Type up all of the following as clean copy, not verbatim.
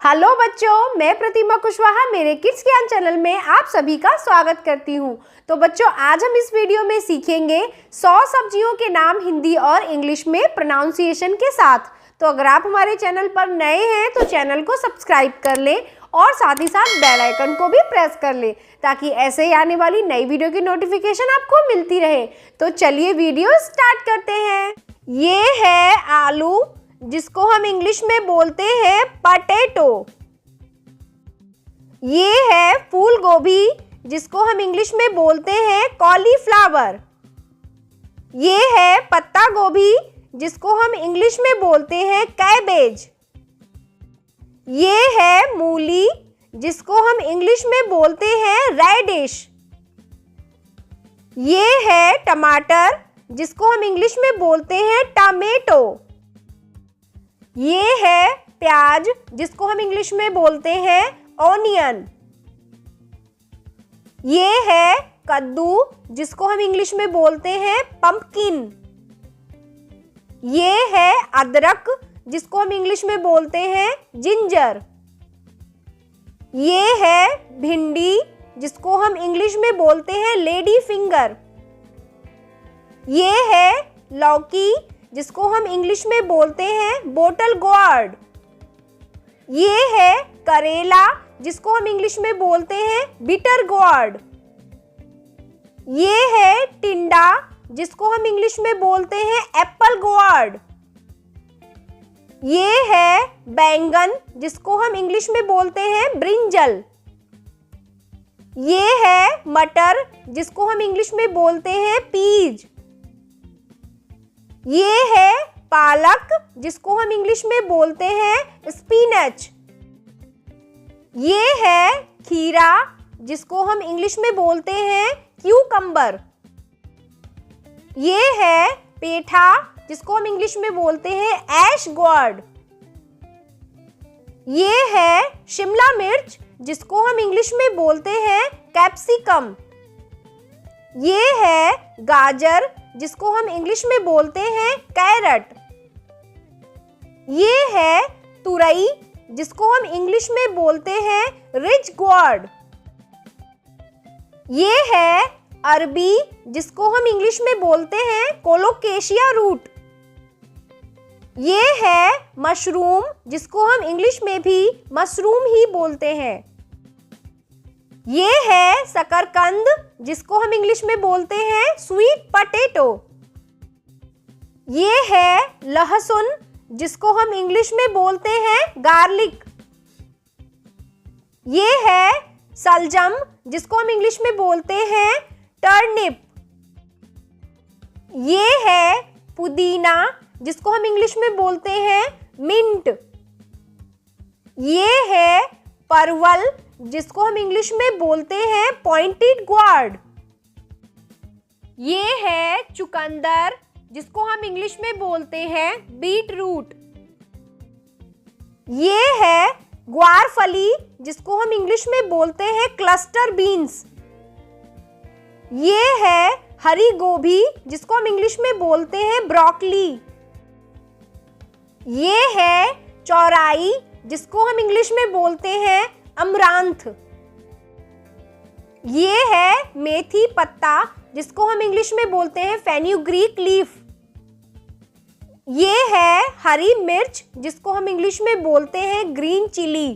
Hello बच्चों, मैं प्रतिमा कुशवाहा मेरे किड्स ज्ञान चैनल में आप सभी का स्वागत करती हूँ। तो बच्चों, आज हम इस वीडियो में सीखेंगे 100 सब्जियों के नाम हिंदी और इंग्लिश में प्रोनाउंसिएशन के साथ। तो अगर आप हमारे चैनल पर नए हैं तो चैनल को सब्सक्राइब कर लें और साथ ही साथ बेल आइकन को भी प्रेस कर लें ताकि ऐसे ही आने वाली नई वीडियो की नोटिफिकेशन आपको मिलती रहे। तो चलिए वीडियो स्टार्ट करते हैं। ये है आलू, जिसको हम इंग्लिश में बोलते हैं पटेटो। ये है फूल गोभी, जिसको हम इंग्लिश में बोलते हैं कॉलीफ्लावर। ये है पत्ता गोभी, जिसको हम इंग्लिश में बोलते हैं कैबेज। ये है मूली, जिसको हम इंग्लिश में बोलते हैं रेडिश। ये है टमाटर, जिसको हम इंग्लिश में बोलते हैं टमेटो। ये है प्याज, जिसको हम इंग्लिश में बोलते हैं ऑनियन। ये है कद्दू, जिसको हम इंग्लिश में बोलते हैं पंपकिन। ये है अदरक, जिसको हम इंग्लिश में बोलते हैं जिंजर। ये है भिंडी, जिसको हम इंग्लिश में बोलते हैं लेडी फिंगर। ये है लौकी, जिसको हम इंग्लिश में बोलते हैं बोटल गोर्ड। ये है करेला, जिसको हम इंग्लिश में बोलते हैं बिटर गोर्ड। ये है टिंडा, जिसको हम इंग्लिश में बोलते हैं एप्पल गोर्ड। ये है बैंगन, जिसको हम इंग्लिश में बोलते हैं ब्रिंजल। ये है मटर, जिसको हम इंग्लिश में बोलते हैं पीज। ये है पालक, जिसको हम इंग्लिश में बोलते हैं स्पिनच। ये है खीरा, जिसको हम इंग्लिश में बोलते हैं क्यूकम्बर। ये है पेठा, जिसको हम इंग्लिश में बोलते हैं ऐश गोर्ड। ये है शिमला मिर्च, जिसको हम इंग्लिश में बोलते हैं कैप्सिकम। ये है गाजर, जिसको हम इंग्लिश में बोलते हैं कैरट। ये है तुरई, जिसको हम इंग्लिश में बोलते हैं रिच गोर्ड। ये है अरबी, जिसको हम इंग्लिश में बोलते हैं कोलोकेशिया रूट। ये है मशरूम, जिसको हम इंग्लिश में भी मशरूम ही बोलते हैं। ये है शकरकंद, जिसको हम इंग्लिश में बोलते हैं स्वीट पोटैटो। ये है लहसुन, जिसको हम इंग्लिश में बोलते हैं गार्लिक। ये है सलजम, जिसको हम इंग्लिश में बोलते हैं टर्निप। ये है पुदीना, जिसको हम इंग्लिश में बोलते हैं मिंट। ये है परवल, जिसको हम इंग्लिश में बोलते हैं पॉइंटेड गोर्ड। ये है चुकंदर, जिसको हम इंग्लिश में बोलते हैं बीट रूट। ये है ग्वारफली, जिसको हम इंग्लिश में बोलते हैं क्लस्टर बीन्स। ये है हरी गोभी, जिसको हम इंग्लिश में बोलते हैं ब्रोकली। ये है चौराई, जिसको हम इंग्लिश में बोलते हैं अमरांथ। ये है मेथी पत्ता, जिसको हम इंग्लिश में बोलते हैं फेन्यूग्रीक लीफ। ये है हरी मिर्च, जिसको हम इंग्लिश में बोलते हैं ग्रीन चिली।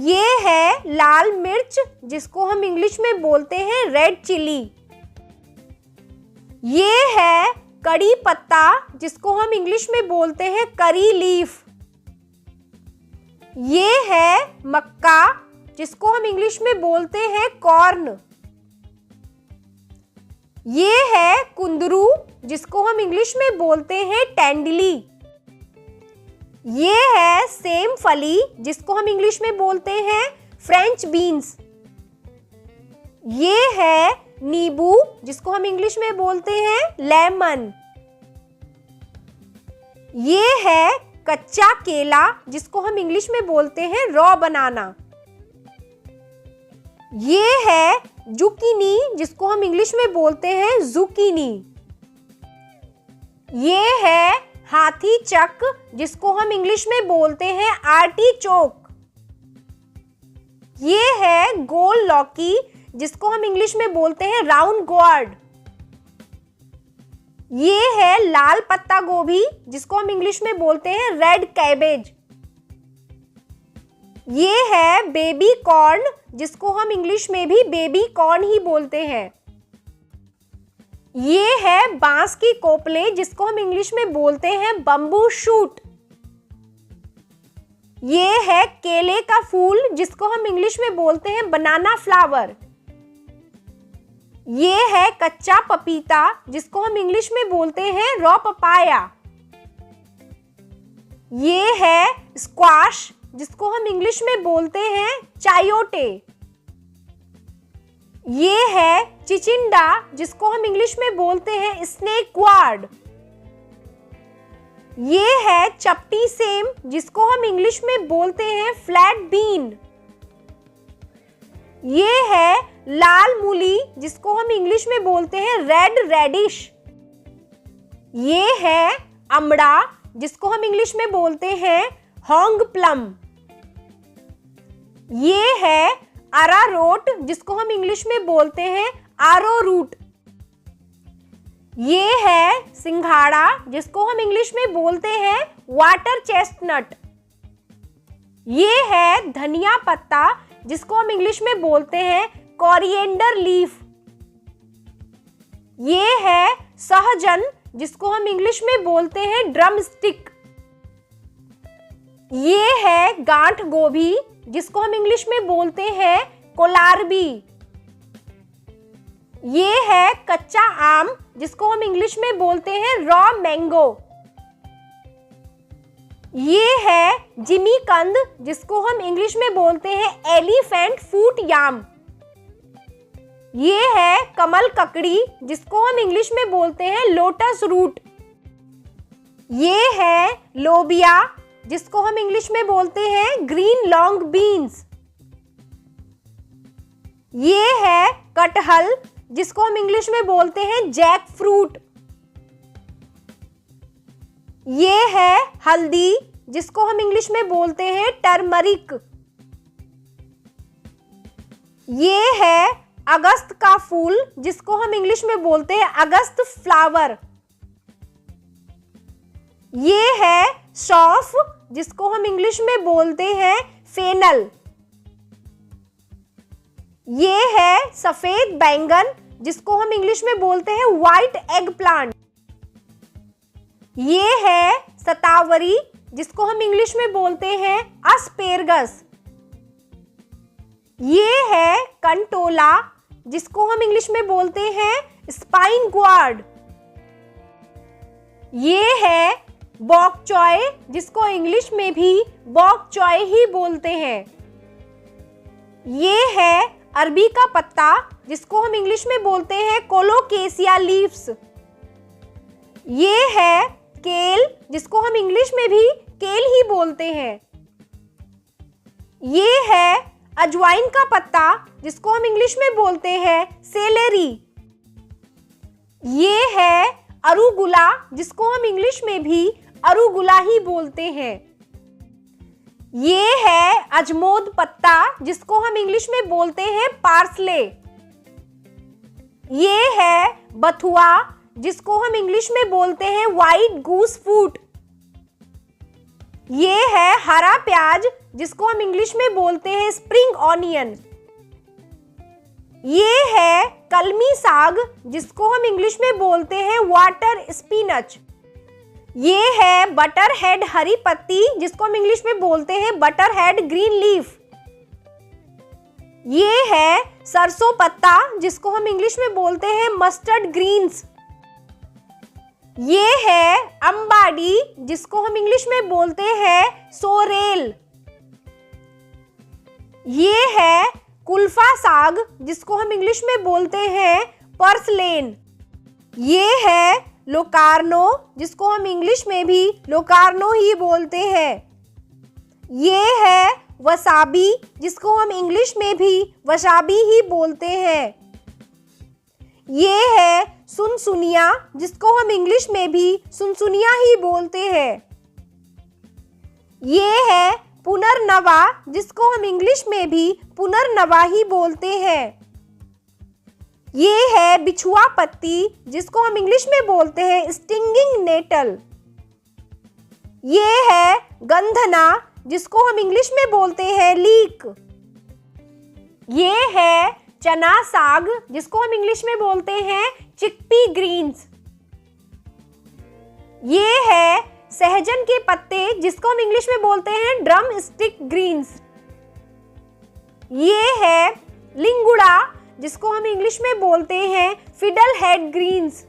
ये है लाल मिर्च, जिसको हम इंग्लिश में बोलते हैं रेड चिली। ये है कड़ी पत्ता, जिसको हम इंग्लिश में बोलते हैं करी लीफ। ये है मक्का, जिसको हम इंग्लिश में बोलते हैं कॉर्न। ये है कुंदरू, जिसको हम इंग्लिश में बोलते हैं टेंडली। ये है सेम फली, जिसको हम इंग्लिश में बोलते हैं फ्रेंच बीन्स। ये है नींबू, जिसको हम इंग्लिश में बोलते हैं लेमन। ये है कच्चा केला, जिसको हम इंग्लिश में बोलते हैं रॉ बनाना। ये है जुकीनी, जिसको हम इंग्लिश में बोलते हैं जुकीनी। ये है हाथी चक, जिसको हम इंग्लिश में बोलते हैं आर्टिचोक। ये है गोल लौकी, जिसको हम इंग्लिश में बोलते हैं राउंड गोर्ड। ये है लाल पत्ता गोभी, जिसको हम इंग्लिश में बोलते हैं रेड कैबेज। ये है बेबी कॉर्न, जिसको हम इंग्लिश में भी बेबी कॉर्न ही बोलते हैं। ये है बांस की कोपले, जिसको हम इंग्लिश में बोलते हैं बम्बू शूट। ये है केले का फूल, जिसको हम इंग्लिश में बोलते हैं बनाना फ्लावर। ये है कच्चा पपीता, जिसको हम इंग्लिश में बोलते हैं रॉ पपाया। ये है स्क्वाश, जिसको हम इंग्लिश में बोलते हैं चायोटे। ये है चिचिंडा, जिसको हम इंग्लिश में बोलते हैं स्नेक गोर्ड। ये है चपटी सेम, जिसको हम इंग्लिश में बोलते हैं फ्लैट बीन। ये है लाल मूली, जिसको हम इंग्लिश में बोलते हैं रेड रेडिश। ये है अमड़ा, जिसको हम इंग्लिश में बोलते हैं होंग प्लम। ये है अरारोट, जिसको हम इंग्लिश में बोलते हैं आरो रूट। ये है सिंघाड़ा, जिसको हम इंग्लिश में बोलते हैं वाटर चेस्टनट। ये है धनिया पत्ता, जिसको हम इंग्लिश में बोलते हैं कोरिएंडर लीफ। ये है सहजन, जिसको हम इंग्लिश में बोलते हैं ड्रम स्टिक। ये है गांठ गोभी, जिसको हम इंग्लिश में बोलते हैं कोलारबी। ये है कच्चा आम, जिसको हम इंग्लिश में बोलते हैं रॉ मैंगो। ये है जिमीकंद, जिसको हम इंग्लिश में बोलते हैं एलिफेंट फूट याम। ये है कमल ककड़ी, जिसको हम इंग्लिश में बोलते हैं लोटस रूट। ये है लोबिया, जिसको हम इंग्लिश में बोलते हैं ग्रीन लॉन्ग बीन्स। ये है कटहल, जिसको हम इंग्लिश में बोलते हैं जैक फ्रूट। ये है हल्दी, जिसको हम इंग्लिश में बोलते हैं टर्मरिक। ये है अगस्त का फूल, जिसको हम इंग्लिश में बोलते हैं अगस्त फ्लावर। ये है सौंफ, जिसको हम इंग्लिश में बोलते हैं फेनल। ये है सफेद बैंगन, जिसको हम इंग्लिश में बोलते हैं व्हाइट एग प्लांट। ये है सतावरी, जिसको हम इंग्लिश में बोलते हैं अस्पेरगस। ये है कंटोला, जिसको हम इंग्लिश में बोलते हैं स्पाइन गोर्ड। ये है बॉक चॉय, जिसको इंग्लिश में भी बॉक चॉय ही बोलते हैं। ये है अरबी का पत्ता, जिसको हम इंग्लिश में बोलते हैं कोलोकेसिया लीव्स। ये है केल, जिसको हम इंग्लिश में भी केल ही बोलते हैं। ये है अजवाइन का पत्ता, जिसको हम इंग्लिश में बोलते हैं सेलेरी। ये है अरुगुला, जिसको हम इंग्लिश में भी अरुगुला ही बोलते हैं। ये है अजमोद पत्ता, जिसको हम इंग्लिश में बोलते हैं पार्सले। ये है बथुआ, जिसको हम इंग्लिश में बोलते हैं व्हाइट गूस फूट। ये है हरा प्याज, जिसको हम इंग्लिश में बोलते हैं स्प्रिंग ऑनियन। ये है कलमी साग, जिसको हम इंग्लिश में बोलते हैं वाटर स्पिनच। ये है बटर हेड हरी पत्ती, जिसको हम इंग्लिश में बोलते हैं बटर हेड ग्रीन लीफ। ये है सरसों पत्ता, जिसको हम इंग्लिश में बोलते हैं मस्टर्ड ग्रीन्स। ये है अंबाडी, जिसको हम इंग्लिश में बोलते हैं सोरेल। ये है कुल्फा साग, जिसको हम इंग्लिश में बोलते हैं पर्सलेन। ये है लोकार्नो, जिसको हम इंग्लिश में भी लोकार्नो ही बोलते हैं। ये है वसाबी, जिसको हम इंग्लिश में भी वसाबी ही बोलते हैं। ये है सुनसुनिया, जिसको हम इंग्लिश में भी सुनसुनिया ही बोलते हैं। ये है पुनर्नवा, जिसको हम इंग्लिश में भी पुनर्नवा ही बोलते हैं। ये है बिछुआ पत्ती, जिसको हम इंग्लिश में बोलते हैं स्टिंगिंग नेटल। ये है गंधना, जिसको हम इंग्लिश में बोलते हैं लीक। ये है चना साग, जिसको हम इंग्लिश में बोलते हैं चिकपी ग्रीन्स। ये है सहजन के पत्ते, जिसको हम इंग्लिश में बोलते हैं ड्रम स्टिक ग्रीन्स। ये है लिंगुड़ा, जिसको हम इंग्लिश में बोलते हैं फिडल हेड ग्रीन्स।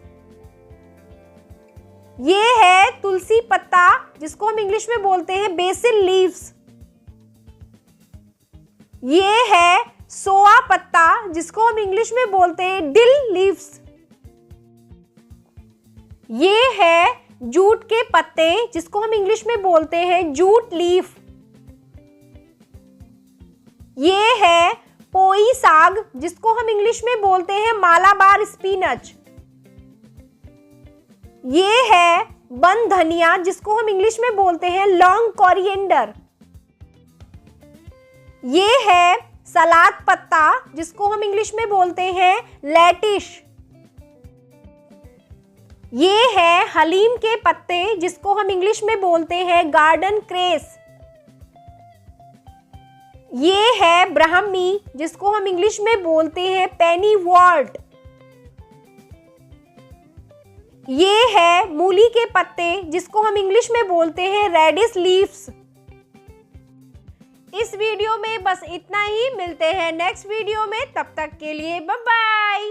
ये है तुलसी पत्ता, जिसको हम इंग्लिश में बोलते हैं बेसिल लीव्स। ये है सोआ पत्ता, जिसको हम इंग्लिश में बोलते हैं डिल लीव्स। ये है जूट के पत्ते, जिसको हम इंग्लिश में बोलते हैं जूट लीफ। ये है पोई साग, जिसको हम इंग्लिश में बोलते हैं मालाबार स्पिनच। ये है बन धनिया, जिसको हम इंग्लिश में बोलते हैं लॉन्ग कोरिएंडर। ये है सलाद पत्ता, जिसको हम इंग्लिश में बोलते हैं लेटिश। ये है हलीम के पत्ते, जिसको हम इंग्लिश में बोलते हैं गार्डन क्रेस। ये है ब्राह्मी, जिसको हम इंग्लिश में बोलते हैं पेनी वॉर्ट। ये है मूली के पत्ते, जिसको हम इंग्लिश में बोलते हैं रेडिश लीव्स। इस वीडियो में बस इतना ही, मिलते हैं नेक्स्ट वीडियो में, तब तक के लिए बाय बाय।